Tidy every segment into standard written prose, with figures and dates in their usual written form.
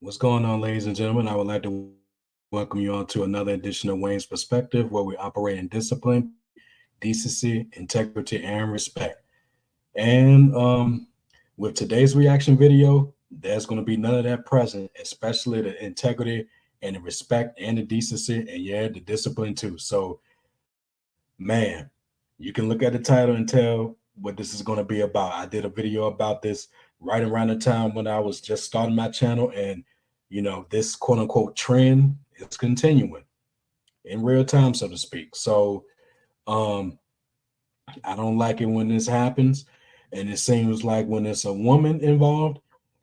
What's going on, ladies and gentlemen? I would like to welcome you on to another edition of Wayne's Perspective, where we operate in discipline, decency, integrity, and respect. And with today's reaction video, there's going to be none of that present, especially the integrity and the respect and the decency, and yeah, the discipline too. So, man, you can look at the title and tell what this is going to be about. I did a video about this right around the time when I was just starting my channel, and this quote unquote trend is continuing in real time, so to speak. So, um, I don't like it when this happens. And it seems like when there's a woman involved,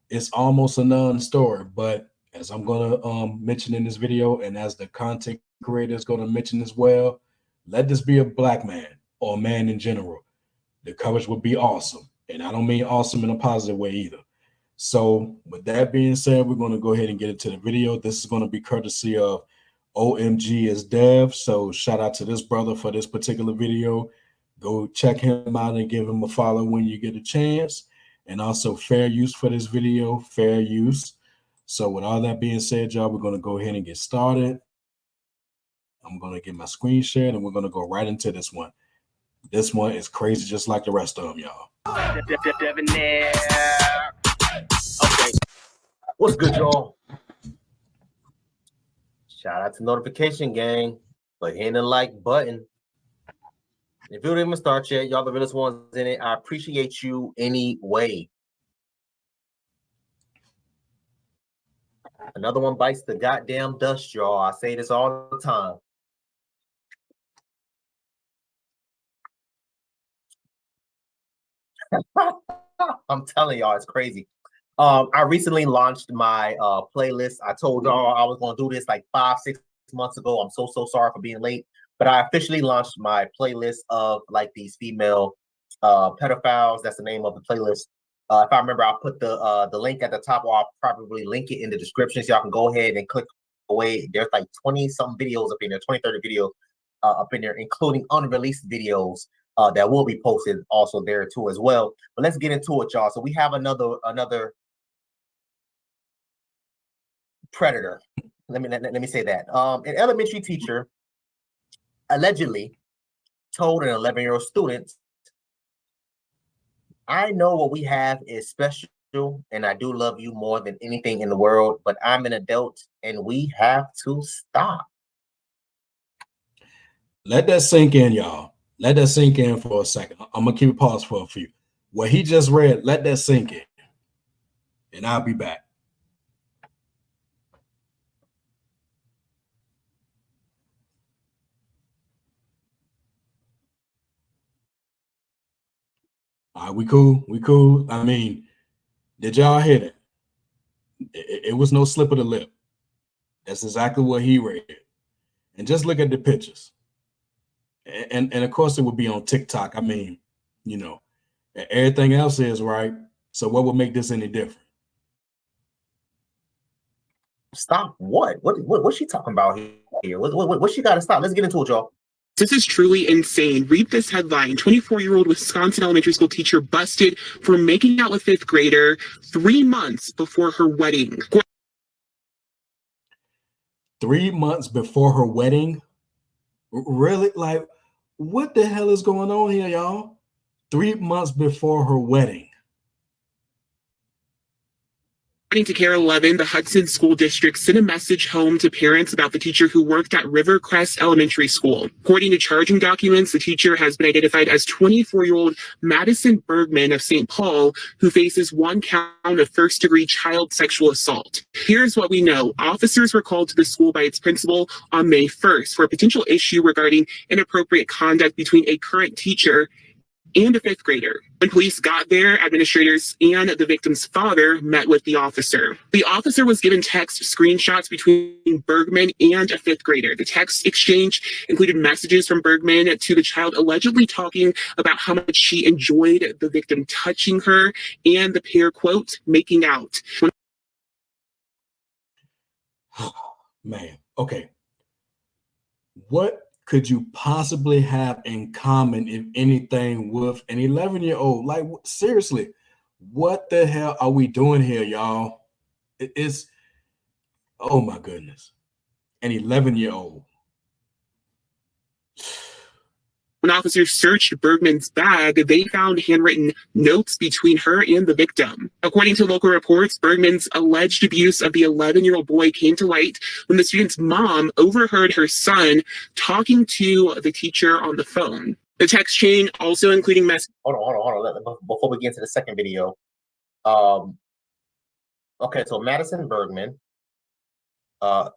it's almost a non-story. But as I'm gonna mention in this video, and as the content creator is gonna mention as well, let this be a black man or a man in general. The coverage would be awesome. And I don't mean awesome in a positive way either. So with that being said, we're gonna go ahead and get into the video. This is gonna be courtesy of OMG is Dev. So shout out to this brother for this particular video. Go check him out and give him a follow when you get a chance. And also fair use for this video, fair use. So with all that being said, y'all, we're going to go ahead and get started. I'm going to get my screen shared and we're going to go right into this one. This one is crazy just like the rest of them, y'all. Okay. What's good, y'all? Shout out to Notification Gang for hitting the like button. If you didn't even start yet, y'all the realest ones in it. I appreciate you anyway. Another one bites the goddamn dust, y'all. I say this all the time. I'm telling y'all, it's crazy. I recently launched my playlist. I told y'all I was going to do this like 5-6 months ago. I'm so sorry for being late. But I officially launched my playlist of like these female pedophiles. That's the name of the playlist. If I remember, I'll put the link at the top, or I'll probably link it in the description so y'all can go ahead and click away. There's like 20-some videos up in there, 20-30 videos up in there, including unreleased videos that will be posted also there too as well. But let's get into it, y'all. So we have another predator. Let me say that. An elementary teacher allegedly told an 11-year-old student, "I know what we have is special, and I do love you more than anything in the world, but I'm an adult, and we have to stop." Let that sink in, y'all. Let that sink in for a second. I'm going to keep it paused for a few. What he just read, let that sink in. And I'll be back. All right, we cool? We cool? I mean, did y'all hear that? It was no slip of the lip. That's exactly what he read. And just look at the pictures. And of course, it would be on TikTok. I mean, everything else is right. So what would make this any different? Stop what? What's she talking about here? What she got to stop? Let's get into it, y'all. This is truly insane. Read this headline. 24-year-old Wisconsin elementary school teacher busted for making out with fifth grader 3 months before her wedding. 3 months before her wedding? Really? Like, what the hell is going on here, y'all? 3 months before her wedding. According to KARE 11, the Hudson School District sent a message home to parents about the teacher who worked at Rivercrest Elementary School. According to charging documents, the teacher has been identified as 24-year-old Madison Bergman of St. Paul, who faces 1 count of first-degree child sexual assault. Here's what we know. Officers were called to the school by its principal on May 1st for a potential issue regarding inappropriate conduct between a current teacher and a fifth grader. When police got there, administrators and the victim's father met with the officer. The officer was given text screenshots between Bergman and a fifth grader. The text exchange included messages from Bergman to the child allegedly talking about how much she enjoyed the victim touching her and the pair, quote, making out. Man, okay. What could you possibly have in common, if anything, with an 11-year-old? Like, seriously, what the hell are we doing here, y'all? It's Oh my goodness. An 11-year-old. When officers searched Bergman's bag, they found handwritten notes between her and the victim. According to local reports, Bergman's alleged abuse of the 11-year-old boy came to light when the student's mom overheard her son talking to the teacher on the phone. The text chain also including messages. Hold on. Before we get into the second video. Okay, so Madison Bergman,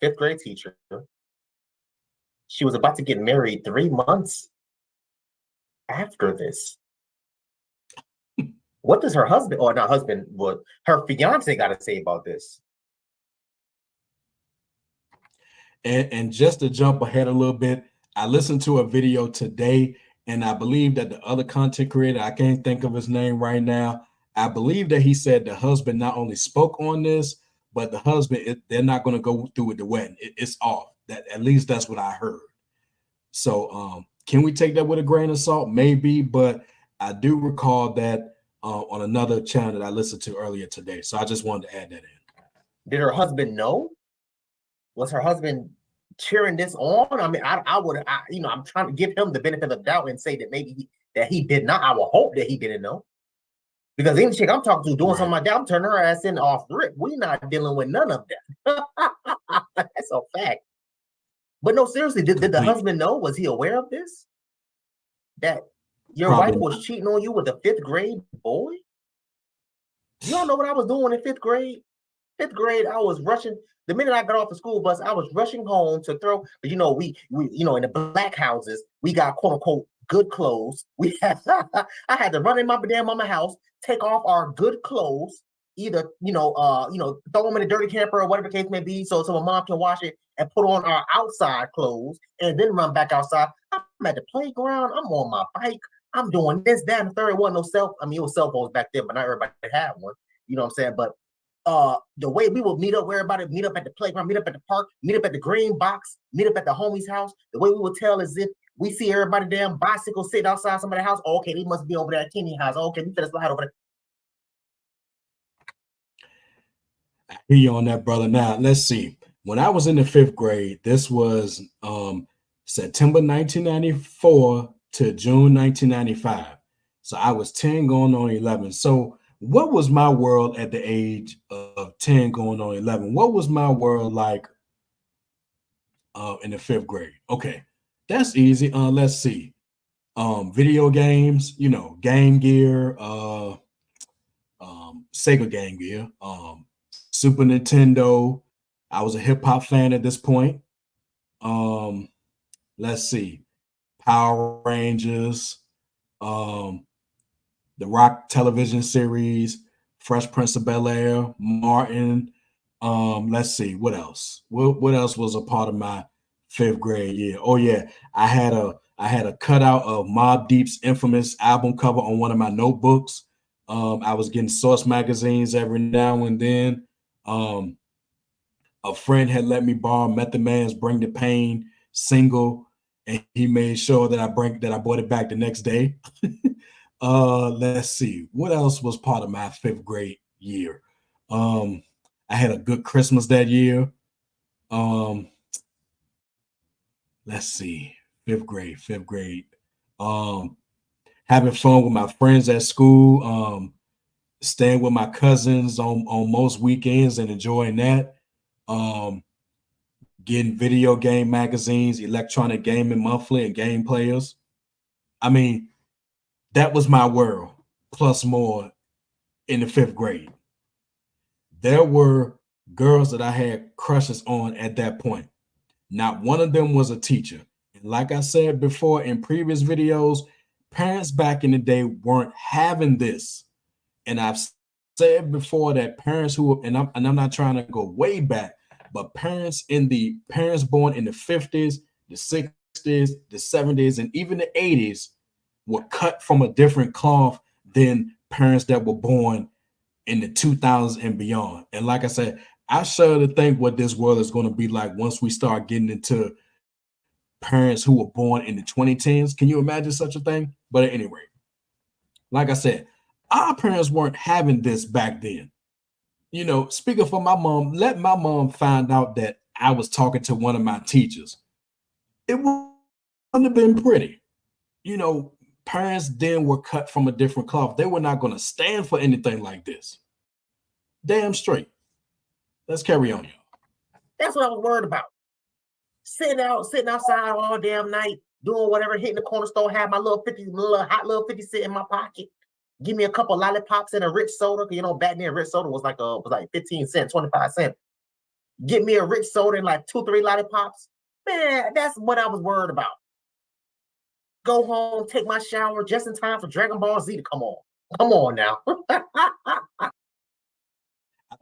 fifth grade teacher. She was about to get married 3 months after this. What does her husband, or not husband, but her fiance got to say about this? And just to jump ahead a little bit, I listened to a video today, and I believe that the other content creator, I can't think of his name right now, I believe that he said the husband not only spoke on this, but the husband, they're not going to go through with the wedding. It's off. That, at least that's what I heard. So can we take that with a grain of salt? Maybe, but I do recall that on another channel that I listened to earlier today. So I just wanted to add that in. Did her husband know? Was her husband cheering this on? I mean, I'm trying to give him the benefit of the doubt and say that maybe that he did not. I will hope that he didn't know. Because any chick I'm talking to doing something like that, I'm turning her ass in off rip. We're not dealing with none of that. That's a fact. But no, seriously, did the husband know? Was he aware of this? That your wife was cheating on you with a fifth grade boy? You don't know what I was doing in fifth grade? Fifth grade, I was rushing. The minute I got off the school bus, I was rushing home to throw. But we in the black houses, we got quote unquote good clothes. I had to run in my damn mama house, take off our good clothes, either throw them in a dirty camper or whatever the case may be, so my mom can wash it and put on our outside clothes, and then run back outside. I'm at the playground. I'm on my bike. I'm doing this, that, and the third. It wasn't no it was cell phones back then, but not everybody had one. You know what I'm saying? But the way we would meet up, everybody meet up at the playground, meet up at the park, meet up at the green box, meet up at the homie's house. The way we would tell is if we see everybody damn bicycle sitting outside somebody's house. Oh, okay, they must be over there at Kenny's house. Oh, okay, we finna slide over there. I hear you on that, brother. Now let's see. When I was in the fifth grade, this was September 1994 to June 1995. So I was 10 going on 11. So what was my world at the age of 10 going on 11? What was my world like in the fifth grade? Okay, that's easy. Let's see. Video games, Game Gear, Sega Game Gear, Super Nintendo. I was a hip hop fan at this point. Let's see. Power Rangers, the Rock television series, Fresh Prince of Bel-Air, Martin. Let's see, what else? What else was a part of my fifth grade year? Oh yeah, I had a cutout of Mobb Deep's infamous album cover on one of my notebooks. I was getting Source magazines every now and then. A friend had let me borrow Method Man's "Bring the Pain" single, and he made sure that I bought it back the next day. Let's see, what else was part of my fifth grade year? I had a good Christmas that year. Let's see, fifth grade. Having fun with my friends at school, staying with my cousins on most weekends and enjoying that. Getting video game magazines, Electronic Gaming Monthly, and Game Players. I mean, that was my world, plus more in the fifth grade. There were girls that I had crushes on at that point. Not one of them was a teacher. And like I said before in previous videos, parents back in the day weren't having this. And I've said before that parents and I'm not trying to go way back, but parents born in the 50s, the 60s, the 70s, and even the 80s were cut from a different cloth than parents that were born in the 2000s and beyond. And like I said, I shudder to think what this world is going to be like once we start getting into parents who were born in the 2010s. Can you imagine such a thing? But at any rate, like I said, our parents weren't having this back then. speaking for my mom, let my mom find out that I was talking to one of my teachers. It wouldn't have been pretty. You know, Parents then were cut from a different cloth. They were not going to stand for anything like this. Damn straight. Let's carry on, y'all. That's what I was worried about. Sitting outside all damn night, doing whatever, hitting the corner store, have my little hot little 50 cent in my pocket. Give me a couple lollipops and a rich soda. Back then rich soda was like 15 cents, 25 cents. Get me a rich soda and like 2-3 lollipops. Man, that's what I was worried about. Go home, take my shower just in time for Dragon Ball Z to come on. Come on now. I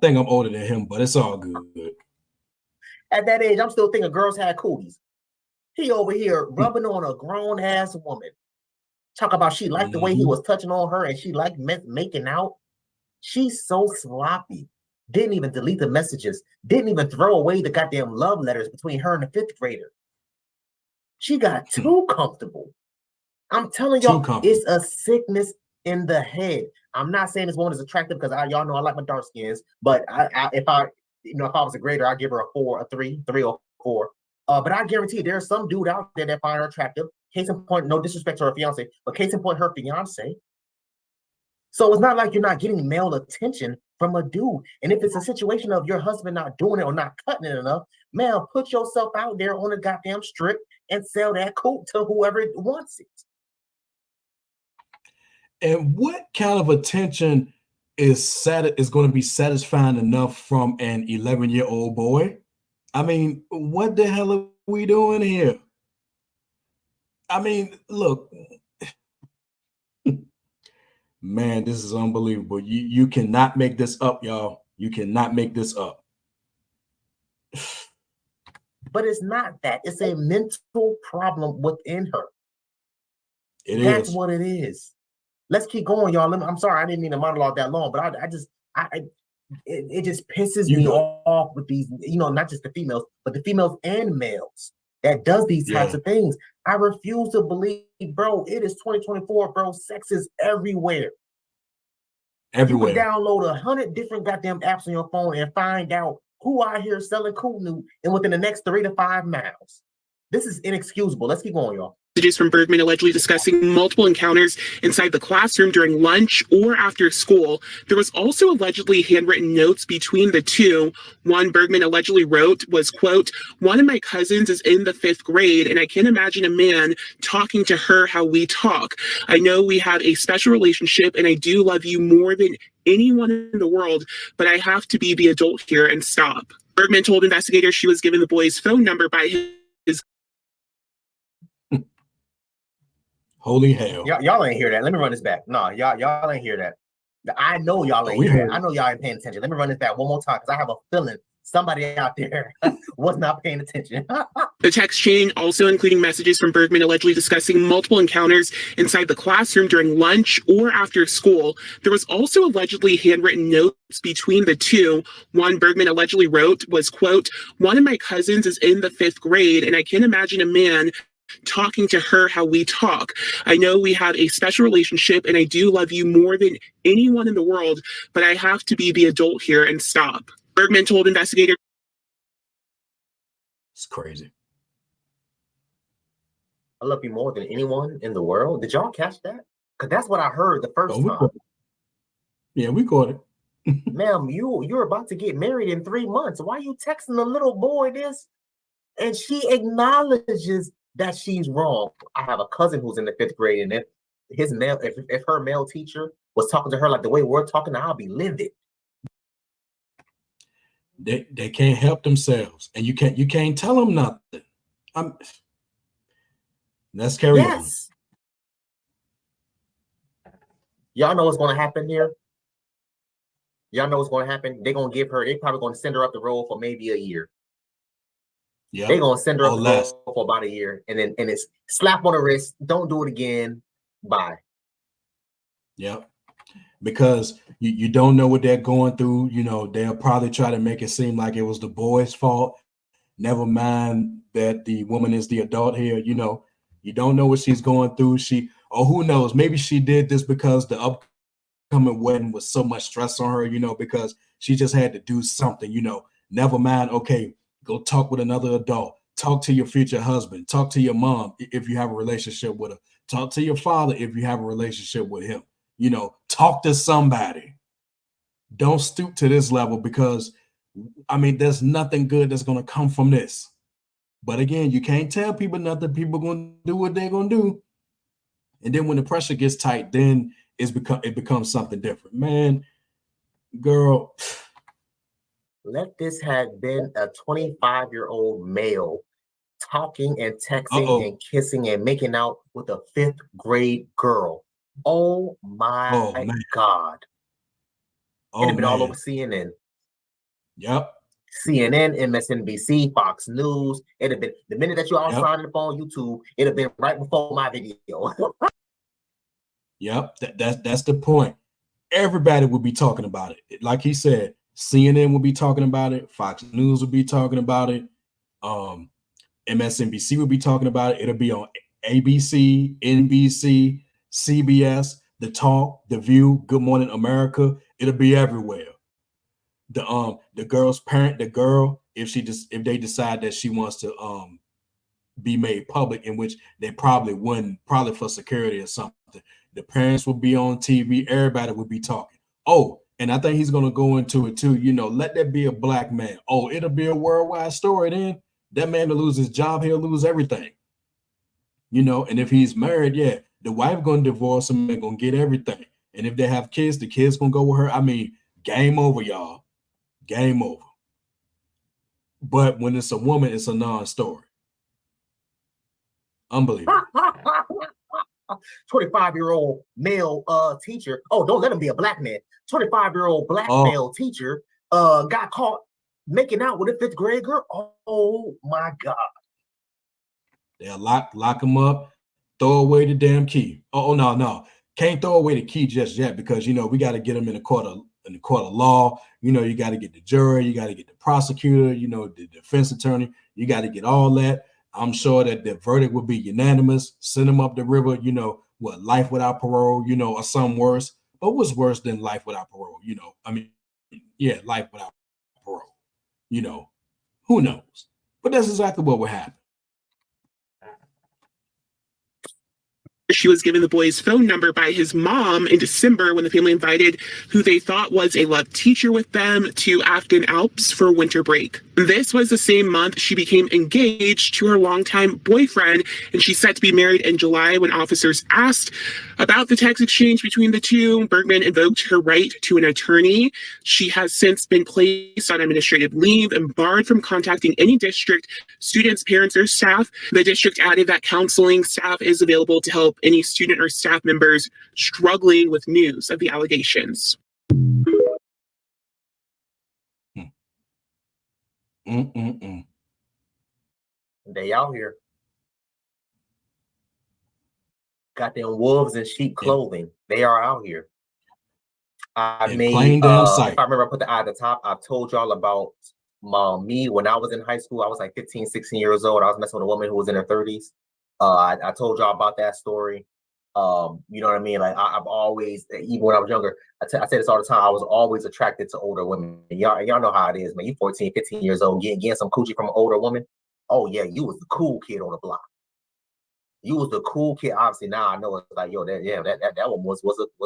think I'm older than him, but it's all good. At that age, I'm still thinking girls had cooties. He over here rubbing on a grown ass woman. Talk about she liked the way he was touching on her and she liked making out. She's so sloppy. Didn't even delete the messages. Didn't even throw away the goddamn love letters between her and the 5th grader. She got too comfortable. I'm telling y'all, it's a sickness in the head. I'm not saying this woman is attractive because y'all know I like my dark skins, but if I was a grader, I'd give her a 4, a 3 or 4. But I guarantee there's some dude out there that find her attractive. Case in point, no disrespect to her fiance, but case in point, her fiance. So it's not like you're not getting male attention from a dude. And if it's a situation of your husband not doing it or not cutting it enough, man, put yourself out there on a goddamn strip and sell that coat to whoever wants it. And what kind of attention is going to be satisfying enough from an 11-year-old boy? I mean, what the hell are we doing here? I mean, look, man, this is unbelievable. You cannot make this up, y'all. You cannot make this up. But it's not that. It's a mental problem within her. That's what it is. Let's keep going, y'all. I'm sorry, I didn't mean to monologue that long, but it just pisses me off with these, not just the females, but the females and males that does these types of things. I refuse to believe, bro, it is 2024, bro. Sex is everywhere. Everywhere. You can download 100 different goddamn apps on your phone and find out who out here selling cool new and within the next 3 to 5 miles. This is inexcusable. Let's keep going, y'all. Messages from Bergman allegedly discussing multiple encounters inside the classroom during lunch or after school. There was also allegedly handwritten notes between the two. One Bergman allegedly wrote was, quote, "One of my cousins is in the 5th grade and I can't imagine a man talking to her how we talk. I know we have a special relationship and I do love you more than anyone in the world, but I have to be the adult here and stop." Bergman told investigators she was given the boy's phone number by his Holy hell. Y'all ain't hear that. Let me run this back. No, y'all ain't hear that. I know y'all ain't hear that. I know y'all ain't paying attention. Let me run this back one more time because I have a feeling somebody out there was not paying attention. The text chain also including messages from Bergman allegedly discussing multiple encounters inside the classroom during lunch or after school. There was also allegedly handwritten notes between the two. One Bergman allegedly wrote was, quote, "One of my cousins is in the 5th grade and I can't imagine a man talking to her how we talk. I know we have a special relationship and I do love you more than anyone in the world, but I have to be the adult here and stop." Bergman told investigators. It's crazy. I love you more than anyone in the world. Did y'all catch that? Because that's what I heard the first time. Yeah, we caught it. Ma'am, you're about to get married in 3 months. Why are you texting the little boy this? And she acknowledges that she's wrong. I have a cousin who's in the 5th grade, and if her male teacher was talking to her like the way we're talking, I'll be livid. They can't help themselves, and you can't tell them nothing. Let's carry on. Y'all know what's going to happen here. Y'all know what's going to happen. They're going to give her. They're probably going to send her up the road for maybe a year. Yeah, they're gonna send her up the road for about a year, and it's slap on the wrist. Don't do it again. Bye. Yep. Because you don't know what they're going through. They'll probably try to make it seem like it was the boy's fault. Never mind that the woman is the adult here. You don't know what she's going through. Who knows? Maybe she did this because the homecoming wedding was so much stress on her, because she just had to do something, never mind. Okay, go talk with another adult, talk to your future husband, talk to your mom if you have a relationship with her, talk to your father if you have a relationship with him, talk to somebody. Don't stoop to this level because, there's nothing good that's going to come from this. But again, you can't tell people nothing. People going to do what they're going to do. And then when the pressure gets tight, then it becomes something different. Man, girl. Let this have been a 25-year-old male talking and texting and Uh-oh. kissing and making out with a 5th grade girl. Oh my Oh, man. God. Oh, It'd have been all man. over CNN. Yep. CNN, MSNBC, Fox News. It'd have been the minute that you all Yep. signed up on YouTube, it'd have been right before my video. Yep. That's the point. Everybody would be talking about it. Like he said, CNN would be talking about it. Fox News would be talking about it. MSNBC would be talking about it. It'll be on ABC, NBC, CBS, The Talk, The View, Good Morning America. It'll be everywhere. The girl's parent, the girl, if they decide that she wants to be made public, in which they probably wouldn't, probably for security or something. The parents will be on TV. Everybody will be talking. Oh, and I think he's going to go into it too. Let that be a black man. Oh, it'll be a worldwide story then. That man will lose his job. He'll lose everything. And if he's married, yeah, the wife going to divorce him and going to get everything. And if they have kids, the kids going to go with her. Game over, y'all. Game over. But when it's a woman, it's a non-story. Unbelievable. 25-year-old male teacher. Oh, don't let him be a black man. 25-year-old black male teacher got caught making out with a 5th grade girl. Oh my God. They'll lock him up, throw away the damn key. Oh no. Can't throw away the key just yet because we got to get him in the court of law. You got to get the jury, you got to get the prosecutor, the defense attorney, you got to get all that. I'm sure that the verdict will be unanimous. Send him up the river, life without parole, or something worse. But what's worse than life without parole? Life without parole. Who knows? But that's exactly what would happen. She was given the boy's phone number by his mom in December when the family invited who they thought was a love teacher with them to Afton Alps for winter break. This was the same month she became engaged to her longtime boyfriend, and she's set to be married in July. When officers asked about the text exchange between the two, Bergman invoked her right to an attorney. She has since been placed on administrative leave and barred from contacting any district, students, parents, or staff. The district added that counseling staff is available to help any student or staff members struggling with news of the allegations. They out here. Got them wolves in sheep clothing. They are out here. I made, if I remember, I put the eye at the top. I've told y'all about me when I was in high school. I was like 15, 16 years old. I was messing with a woman who was in her 30s. I told y'all about that story. You know what I mean? Like I've always, even when I was younger, I say this all the time, I was always attracted to older women. Y'all know how it is, man. You 14, 15 years old, getting some coochie from an older woman. Oh yeah, you was the cool kid on the block. You was the cool kid. Obviously now I know it's like, yo, that one was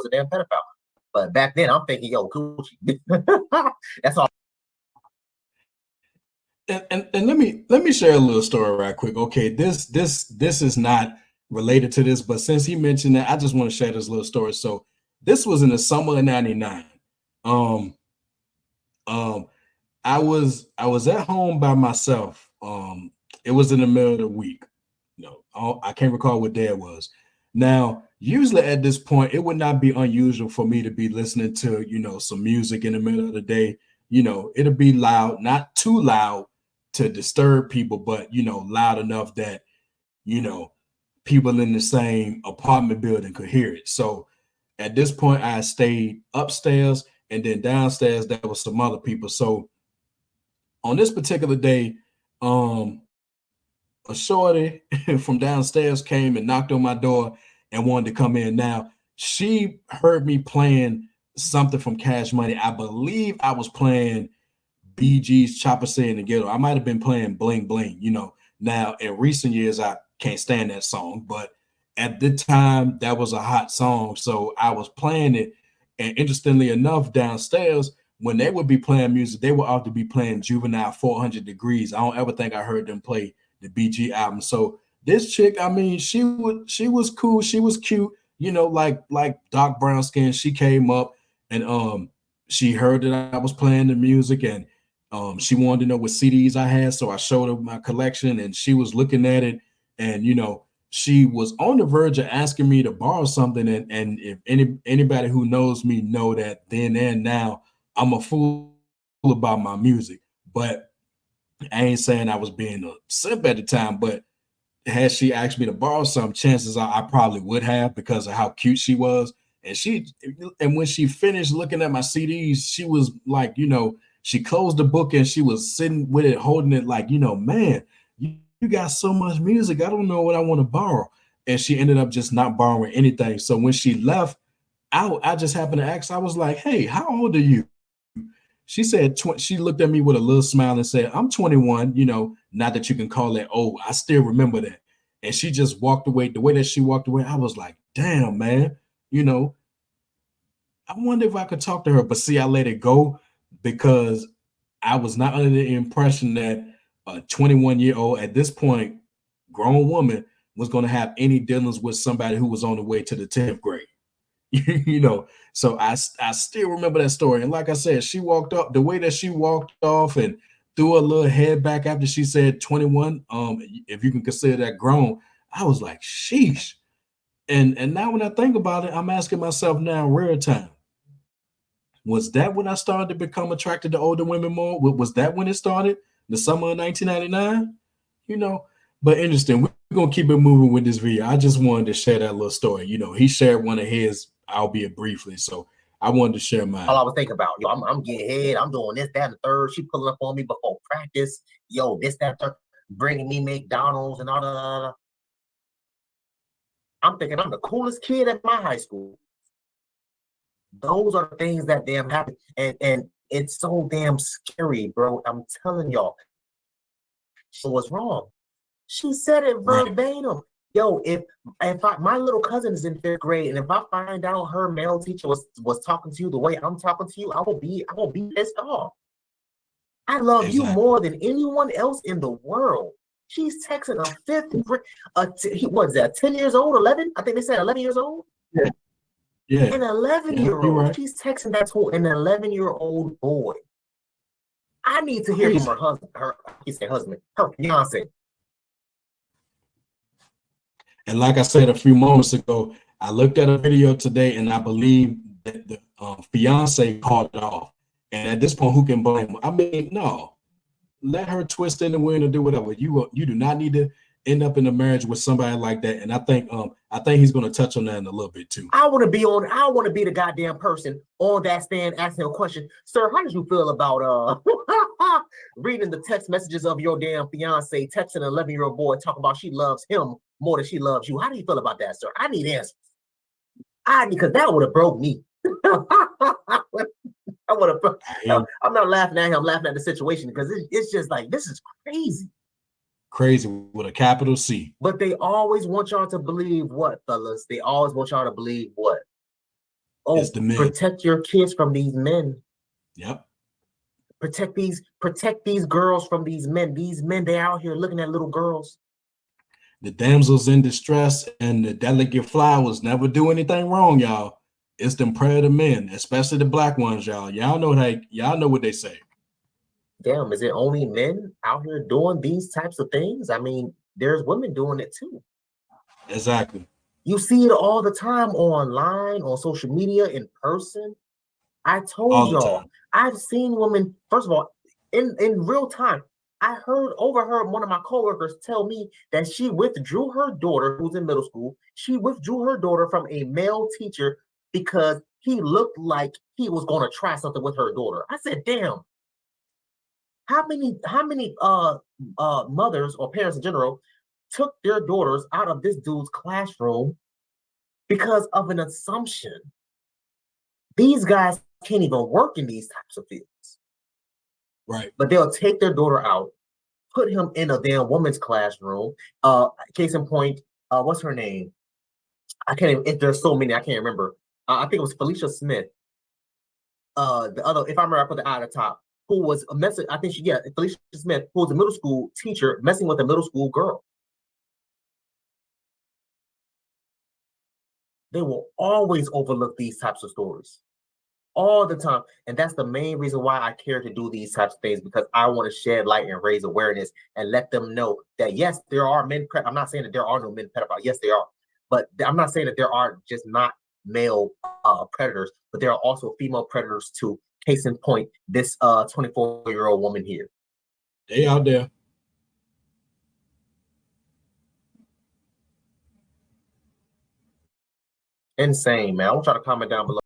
a damn pedophile. But back then I'm thinking, yo, coochie. That's all. And let me share a little story right quick. Okay, this is not related to this, but since he mentioned that, I just want to share this little story. So this was in the summer of '99. I was at home by myself. It was in the middle of the week. I can't recall what day it was. Now, usually at this point, it would not be unusual for me to be listening to, some music in the middle of the day. It'll be loud, not too loud to disturb people, but, loud enough that, people in the same apartment building could hear it. So at this point, I stayed upstairs, and then downstairs, there was some other people. So on this particular day, a shorty from downstairs came and knocked on my door and wanted to come in. Now, she heard me playing something from Cash Money. I believe I was playing BG's Chopper Say in the Ghetto. I might have been playing Bling Bling, you know. Now, in recent years, I can't stand that song, but at the time, that was a hot song. So I was playing it. And interestingly enough, downstairs, when they would be playing music, they would often be playing Juvenile 400 Degrees. I don't ever think I heard them play the BG album. So this chick, I mean, she was cool, she was cute, you know, like dark brown skin. She came up and she heard that I was playing the music, and she wanted to know what CDs I had. So I showed her my collection, and she was looking at it, and you know, she was on the verge of asking me to borrow something. And if anybody who knows me know that then and now I'm a fool about my music. But I ain't saying I was being a simp at the time, but had she asked me to borrow some, chances are I probably would have, because of how cute she was. And when she finished looking at my CDs, she was like, you know, she closed the book and she was sitting with it, holding it like, you know, man, you got so much music. I don't know what I want to borrow. And she ended up just not borrowing anything. So when she left, I just happened to ask, I was like, hey, how old are you? She said, she looked at me with a little smile and said, I'm 21, you know, not that you can call that old. I still remember that. And she just walked away. The way that she walked away, I was like, damn, man, you know, I wonder if I could talk to her. But see, I let it go because I was not under the impression that a 21-year-old at this point, grown woman, was going to have any dealings with somebody who was on the way to the 10th grade. You know, so I still remember that story. And like I said, she walked up the way that she walked off and threw a little head back after she said 21. If you can consider that grown, I was like, sheesh. And now when I think about it, I'm asking myself now, real time, was that when I started to become attracted to older women more? Was that when it started? The summer of 1999? You know, but interesting. We're gonna keep it moving with this video. I just wanted to share that little story. You know, he shared one of his, albeit briefly. So I wanted to share mine. All I was thinking about, yo, I'm getting head, I'm doing this, that, and the third. She pulling up on me before practice. Yo, this, that, third, bringing me McDonald's and all that. I'm thinking I'm the coolest kid at my high school. Those are the things that damn happen. And it's so damn scary, bro. I'm telling y'all. So what's wrong? She said it verbatim. Right. Yo, if my little cousin is in 5th grade, and if I find out her male teacher was talking to you the way I'm talking to you, I will be pissed off. I love you more than anyone else in the world. She's texting a 5th grade. What is that? 10 years old? 11? I think they said 11 years old. Yeah. Yeah. An 11-year-old. Right. She's texting that to an 11-year-old boy. I need to hear from her husband. Her fiance. And like I said a few moments ago, I looked at a video today, and I believe that the fiance called it off. And at this point, who can blame him? I mean, no. Let her twist in the wind or do whatever. You do not need to end up in a marriage with somebody like that. And I think he's going to touch on that in a little bit too. I want to be the goddamn person on that stand asking a question. Sir, how did you feel about reading the text messages of your damn fiance texting an 11-year-old boy talking about she loves him more than she loves you? How do you feel about that, sir? I need answers. Because that would have broke me. I would have. I'm not laughing at him. I'm laughing at the situation because it's just like, this is crazy. Crazy with a capital C. But they always want y'all to believe what, fellas? They always want y'all to believe what? Oh, it's the men. Protect your kids from these men. Yep. Protect these girls from these men. These men, they out here looking at little girls. The damsels in distress and the delicate flowers never do anything wrong, y'all. It's them predator men, especially the black ones, y'all. Y'all know what they say. Damn, is it only men out here doing these types of things? I mean, there's women doing it too. Exactly. You see it all the time online, on social media, in person. I told y'all, I've seen women, first of all, in real time. I overheard one of my coworkers tell me that she withdrew her daughter, who's in middle school. She withdrew her daughter from a male teacher because he looked like he was going to try something with her daughter. I said, damn. How many mothers or parents in general took their daughters out of this dude's classroom because of an assumption? These guys can't even work in these types of fields. Right. But they'll take their daughter out, put him in a damn woman's classroom. Case in point, what's her name? I can't even, if there's so many, I can't remember. I think it was Felicia Smith. The other, if I remember, I put the eye at the top, who was a message. I think Felicia Smith, who was a middle school teacher messing with a middle school girl. They will always overlook these types of stories all the time. And that's the main reason why I care to do these types of things, because I want to shed light and raise awareness and let them know that, yes, there are men. I'm not saying that there are no men pedophiles. Yes, there are. But I'm not saying that there are just not male predators, but there are also female predators too. Case in point, this 24-year-old woman here. They out there. Insane, man. I want y'all to comment down below.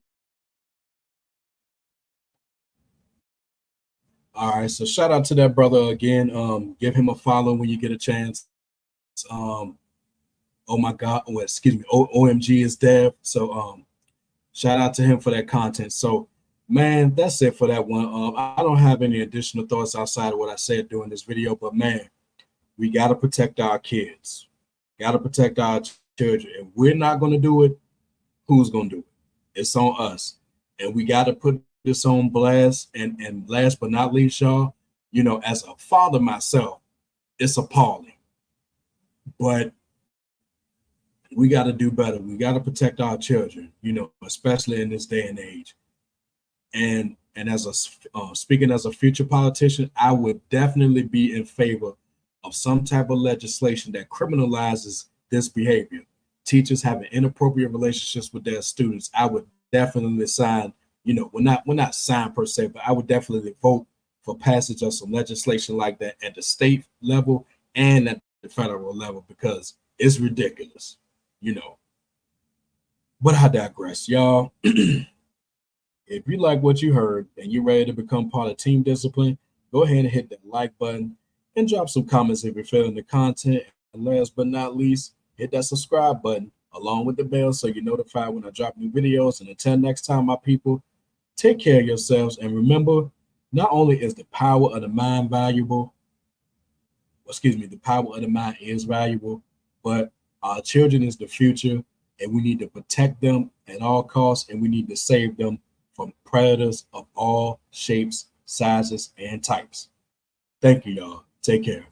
All right, so shout out to that brother again. Give him a follow when you get a chance. Oh my God, excuse me, OMG is dev. So shout out to him for that content. So man, that's it for that one. I don't have any additional thoughts outside of what I said during this video, but man, we got to protect our kids. Got to protect our children. If we're not going to do it, who's going to do it? It's on us. And we got to put this on blast. And last but not least, y'all, you know, as a father myself, it's appalling. But we got to do better. We got to protect our children, you know, especially in this day and age. And as a speaking as a future politician, I would definitely be in favor of some type of legislation that criminalizes this behavior. Teachers having inappropriate relationships with their students, I would definitely sign. You know, we're not signed per se, but I would definitely vote for passage of some legislation like that at the state level and at the federal level, because it's ridiculous, you know. But I digress, y'all. If you like what you heard and you're ready to become part of Team Discipline, go ahead and hit that like button and drop some comments if you're feeling the content. And last but not least, hit that subscribe button along with the bell so you're notified when I drop new videos. And until next time, my people, take care of yourselves. And remember, not only is the power of the mind valuable, the power of the mind is valuable, but our children is the future, and we need to protect them at all costs, and we need to save them from predators of all shapes, sizes, and types. Thank you, y'all. Take care.